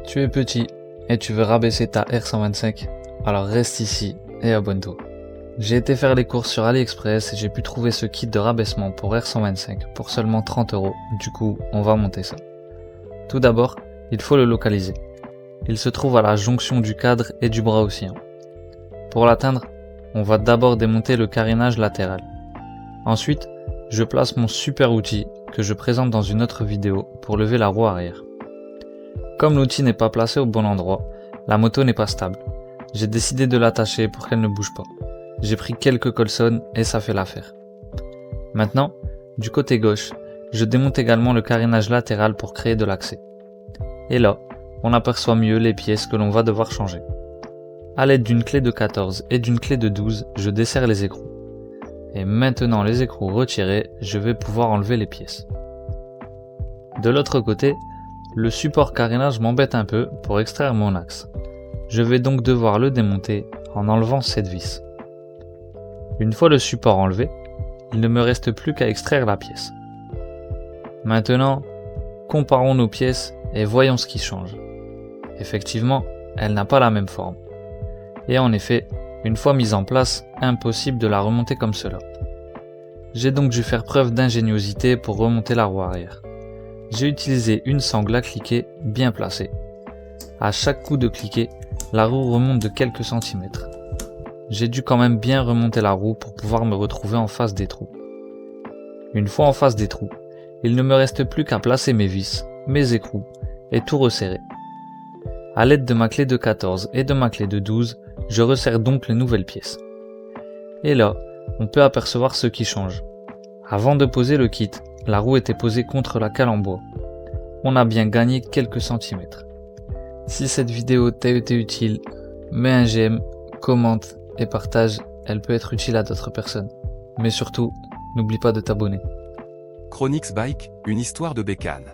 Tu es petit et tu veux rabaisser ta R125, alors reste ici et abonne-toi. J'ai été faire les courses sur AliExpress et j'ai pu trouver ce kit de rabaissement pour R125 pour seulement 30 €, du coup on va monter ça. Tout d'abord, il faut le localiser. Il se trouve à la jonction du cadre et du bras oscillant. Pour l'atteindre, on va d'abord démonter le carénage latéral. Ensuite, je place mon super outil que je présente dans une autre vidéo pour lever la roue arrière. Comme l'outil n'est pas placé au bon endroit, la moto n'est pas stable. J'ai décidé de l'attacher pour qu'elle ne bouge pas. J'ai pris quelques colsonnes et ça fait l'affaire. Maintenant, du côté gauche, je démonte également le carénage latéral pour créer de l'accès. Et là, on aperçoit mieux les pièces que l'on va devoir changer. À l'aide d'une clé de 14 et d'une clé de 12, je desserre les écrous. Et maintenant les écrous retirés, je vais pouvoir enlever les pièces. De l'autre côté, le support carénage m'embête un peu pour extraire mon axe. Je vais donc devoir le démonter en enlevant cette vis. Une fois le support enlevé, il ne me reste plus qu'à extraire la pièce. Maintenant, comparons nos pièces et voyons ce qui change. Effectivement, elle n'a pas la même forme. Et en effet, une fois mise en place, impossible de la remonter comme cela. J'ai donc dû faire preuve d'ingéniosité pour remonter la roue arrière. J'ai utilisé une sangle à cliquet bien placée. À chaque coup de cliquet, la roue remonte de quelques centimètres. J'ai dû quand même bien remonter la roue pour pouvoir me retrouver en face des trous. Une fois en face des trous, il ne me reste plus qu'à placer mes vis, mes écrous et tout resserrer. À l'aide de ma clé de 14 et de ma clé de 12, je resserre donc les nouvelles pièces. Et là, on peut apercevoir ce qui change. Avant de poser le kit, la roue était posée contre la cale en bois. On a bien gagné quelques centimètres. Si cette vidéo t'a été utile, mets un j'aime, commente et partage, elle peut être utile à d'autres personnes. Mais surtout, n'oublie pas de t'abonner. Chronix Bike, une histoire de bécane.